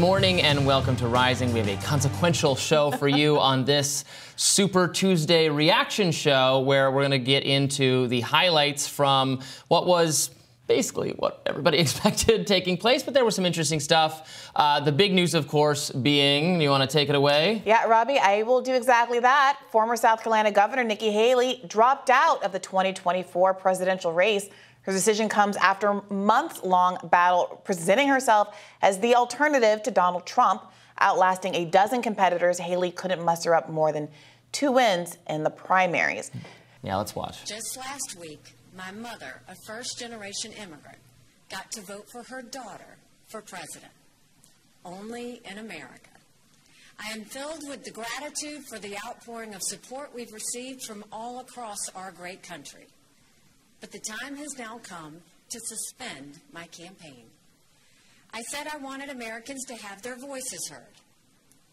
morning and welcome to Rising. We have a consequential show for you on this Super Tuesday reaction show where we're going to get into the highlights from what was basically what everybody expected taking place, but there was some interesting stuff. The big news, of course, being, you want to take it away? Yeah, Robby, I will do exactly that. Former South Carolina Governor Nikki Haley dropped out of the 2024 presidential race. Her decision comes after a months-long battle presenting herself as the alternative to Donald Trump. Outlasting a dozen competitors, Haley couldn't muster up more than 2 wins in the primaries. Yeah, let's watch. Just last week, my mother, a first-generation immigrant, got to vote for her daughter for president. Only in America. I am filled with the gratitude for the outpouring of support we've received from all across our great country. But the time has now come to suspend my campaign. I said I wanted Americans to have their voices heard.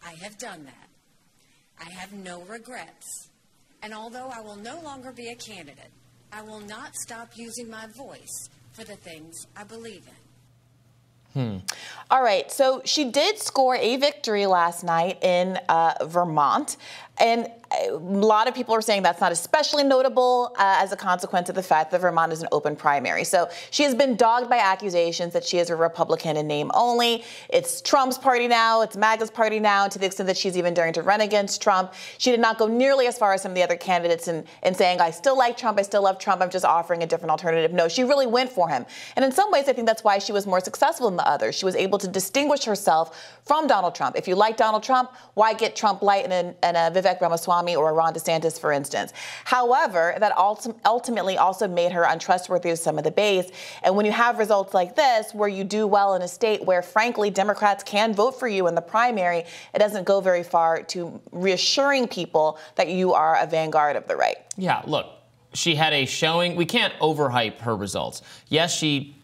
I have done that. I have no regrets. And although I will no longer be a candidate, I will not stop using my voice for the things I believe in. All right, so she did score a victory last night in Vermont, and a lot of people are saying that's not especially notable as a consequence of the fact that Vermont is an open primary. So she has been dogged by accusations that she is a Republican in name only. It's Trump's party now, it's MAGA's party now, to the extent that she's even daring to run against Trump. She did not go nearly as far as some of the other candidates in saying, I still like Trump, I still love Trump, I'm just offering a different alternative. No, she really went for him. And in some ways, I think that's why she was more successful than the others. She was able to distinguish herself from Donald Trump. If you like Donald Trump, why get Trump light and a Vivek Ramaswamy or a Ron DeSantis, for instance? However, that ultimately also made her untrustworthy with some of the base. And when you have results like this, where you do well in a state where, frankly, Democrats can vote for you in the primary, it doesn't go very far to reassuring people that you are a vanguard of the right. Yeah, look, she had a showing. We can't overhype her results. Yes, she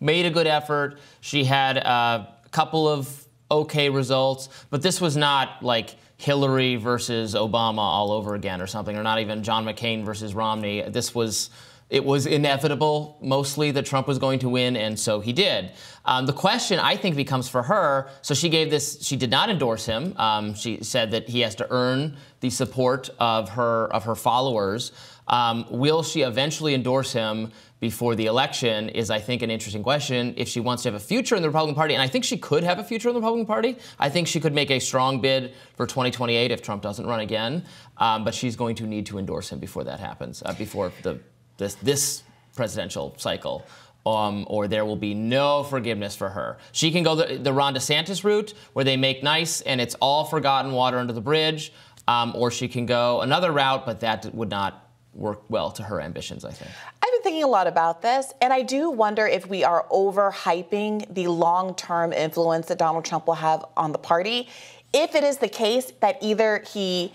made a good effort. She had a couple of okay results, but this was not like Hillary versus Obama all over again or something, or not even John McCain versus Romney. It was inevitable, mostly, that Trump was going to win, and so he did. The question, I think, becomes for her, so she did not endorse him. She said that he has to earn the support of her followers. Will she eventually endorse him before the election is, I think, an interesting question. If she wants to have a future in the Republican Party, and I think she could have a future in the Republican Party, I think she could make a strong bid for 2028 if Trump doesn't run again. But she's going to need to endorse him before that happens, before this presidential cycle, or there will be no forgiveness for her. She can go the Ron DeSantis route, where they make nice and it's all forgotten water under the bridge, or she can go another route, but that would not work well to her ambitions, I think. I've been thinking a lot about this, and I do wonder if we are overhyping the long-term influence that Donald Trump will have on the party. If it is the case that either he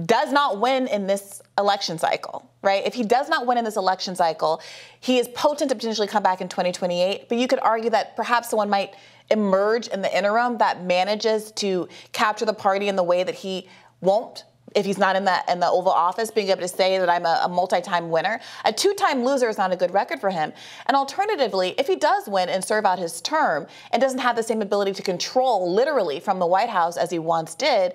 does not win in this election cycle, right? If he does not win in this election cycle, he is potent to potentially come back in 2028, but you could argue that perhaps someone might emerge in the interim that manages to capture the party in the way that he won't, if he's not in the Oval Office, being able to say that I'm a multi-time winner. A 2-time loser is not a good record for him. And alternatively, if he does win and serve out his term and doesn't have the same ability to control literally from the White House as he once did,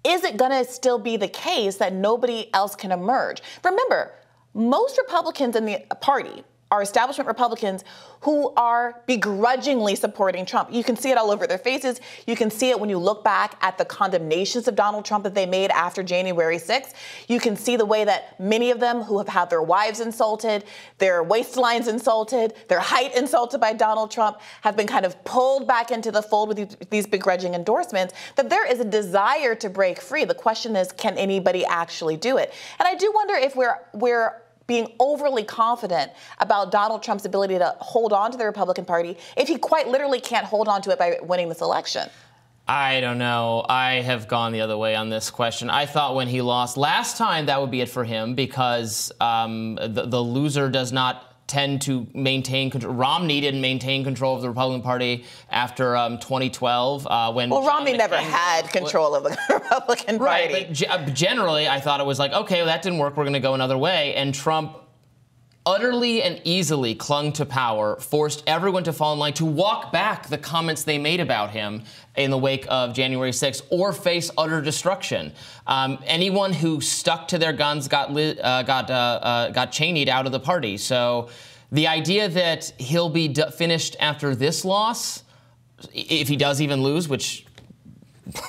is it going to still be the case that nobody else can emerge? Remember, most Republicans in the party are establishment Republicans who are begrudgingly supporting Trump. You can see it all over their faces. You can see it when you look back at the condemnations of Donald Trump that they made after January 6th. You can see the way that many of them who have had their wives insulted, their waistlines insulted, their height insulted by Donald Trump have been kind of pulled back into the fold with these begrudging endorsements, that there is a desire to break free. The question is, can anybody actually do it? And I do wonder if we're being overly confident about Donald Trump's ability to hold on to the Republican Party if he quite literally can't hold on to it by winning this election. I don't know. I have gone the other way on this question. I thought when he lost last time that would be it for him because the loser does not tend to maintain control. Romney didn't maintain control of the Republican Party after 2012 when. Well, Romney never had control of the Republican Party. Right, but generally, I thought it was like, okay, well, that didn't work. We're going to go another way, and Trump utterly and easily clung to power, forced everyone to fall in line to walk back the comments they made about him in the wake of January 6th or face utter destruction. Anyone who stuck to their guns got Cheney'd out of the party. So the idea that he'll be finished after this loss, if he does even lose, which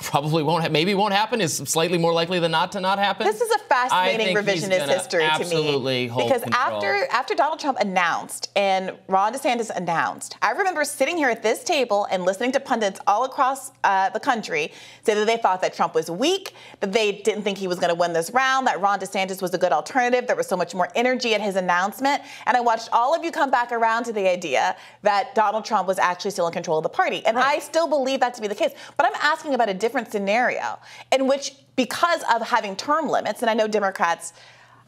probably maybe won't happen, is slightly more likely than not to not happen. This is a fascinating revisionist history to me. Absolutely hold because control. after Donald Trump announced and Ron DeSantis announced, I remember sitting here at this table and listening to pundits all across the country say that they thought that Trump was weak, that they didn't think he was going to win this round, that Ron DeSantis was a good alternative. There was so much more energy at his announcement. And I watched all of you come back around to the idea that Donald Trump was actually still in control of the party. And I still believe that to be the case. But I'm asking about a different scenario in which, because of having term limits, and I know Democrats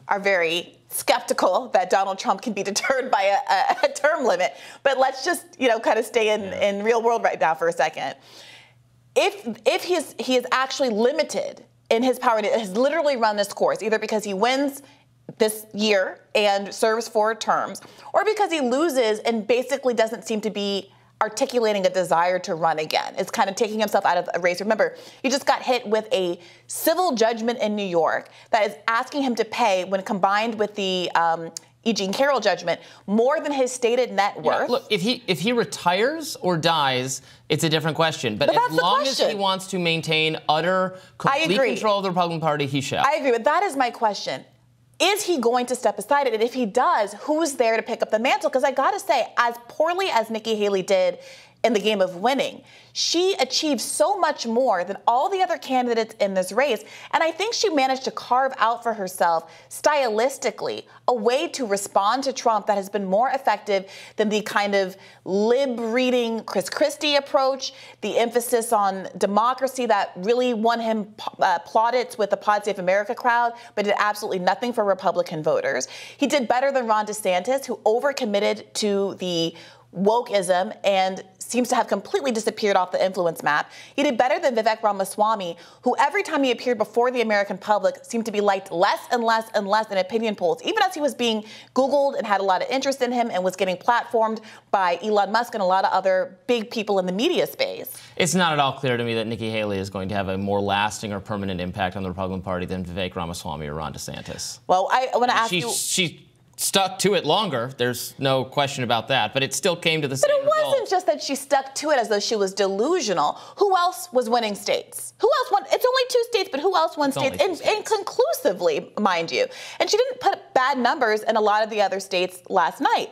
are very skeptical that Donald Trump can be deterred by a term limit, but let's just, kind of stay in real world right now for a second. If he is actually limited in his power, and has literally run this course, either because he wins this year and serves 4 terms, or because he loses and basically doesn't seem to be articulating a desire to run again. It's kind of taking himself out of a race. Remember, he just got hit with a civil judgment in New York that is asking him to pay, when combined with the E. Jean Carroll judgment, more than his stated net worth. Look, if he retires or dies, it's a different question. But as long as he wants to maintain utter, complete control of the Republican Party, he shall. I agree, but that is my question. Is he going to step aside? And if he does, who's there to pick up the mantle? Because I got to say, as poorly as Nikki Haley did in the game of winning, she achieved so much more than all the other candidates in this race. And I think she managed to carve out for herself, stylistically, a way to respond to Trump that has been more effective than the kind of lib-reading Chris Christie approach, the emphasis on democracy that really won him plaudits with the Pod Save America crowd, but did absolutely nothing for Republican voters. He did better than Ron DeSantis, who overcommitted to the wokeism and seems to have completely disappeared off the influence map. He did better than Vivek Ramaswamy, who every time he appeared before the American public seemed to be liked less and less and less in opinion polls, even as he was being Googled and had a lot of interest in him and was getting platformed by Elon Musk and a lot of other big people in the media space. It's not at all clear to me that Nikki Haley is going to have a more lasting or permanent impact on the Republican Party than Vivek Ramaswamy or Ron DeSantis. Well, I want to ask you... She stuck to it longer. There's no question about that. But it still came to the same result. But it wasn't just that she stuck to it as though she was delusional. Who else was winning states? Who else won? It's only 2 states, but who else won states? And conclusively, mind you. And she didn't put up bad numbers in a lot of the other states last night.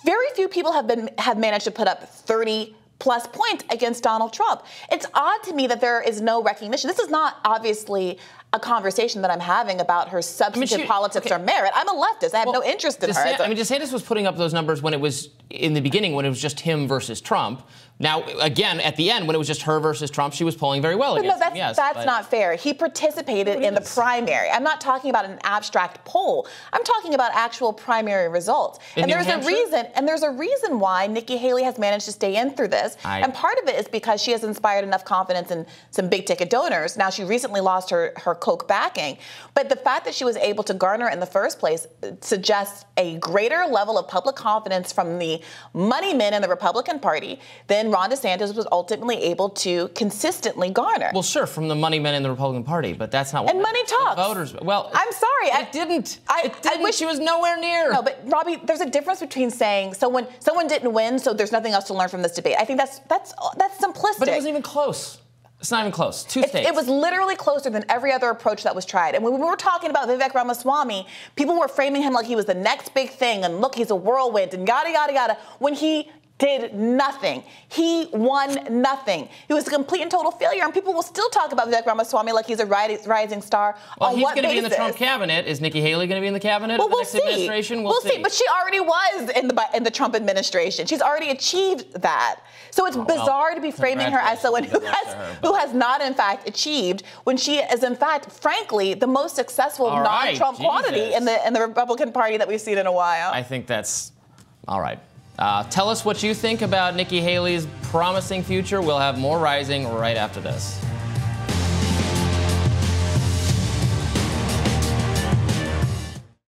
Very few people have managed to put up 30-plus points against Donald Trump. It's odd to me that there is no recognition. This is not obviously a conversation that I'm having about her substantive politics or merit. I'm a leftist. I have no interest in her. DeSantis was putting up those numbers when it was, in the beginning, when it was just him versus Trump. Now, again, at the end, when it was just her versus Trump, she was polling very well against him. Yes, that's not fair. He participated in the primary. I'm not talking about an abstract poll. I'm talking about actual primary results. And there's a reason why Nikki Haley has managed to stay in through this. And part of it is because she has inspired enough confidence in some big ticket donors. Now, she recently lost her Koch backing. But the fact that she was able to garner in the first place suggests a greater level of public confidence from the money men in the Republican Party than Ron DeSantis was ultimately able to consistently garner. Well, sure, from the money men in the Republican Party, but that's not what money talks. Voters. Well, I'm sorry, it didn't. I wish she was nowhere near. No, but Robby, there's a difference between saying someone didn't win, so there's nothing else to learn from this debate. I think that's simplistic. But it wasn't even close. It's not even close. 2 states. It was literally closer than every other approach that was tried. And when we were talking about Vivek Ramaswamy, people were framing him like he was the next big thing, and look, he's a whirlwind, and yada, yada, yada, when he did nothing. He won nothing. He was a complete and total failure, and people will still talk about Vivek Ramaswamy like he's a rising star. Well, he's going to be in the Trump cabinet. Is Nikki Haley going to be in the cabinet of the next administration? We'll see. But she already was in the Trump administration. She's already achieved that. So it's bizarre to be framing her as someone who has not, in fact, achieved, when she is, in fact, frankly, the most successful non-Trump quantity in the Republican Party that we've seen in a while. I think that's all right. Tell us what you think about Nikki Haley's promising future. We'll have more Rising right after this.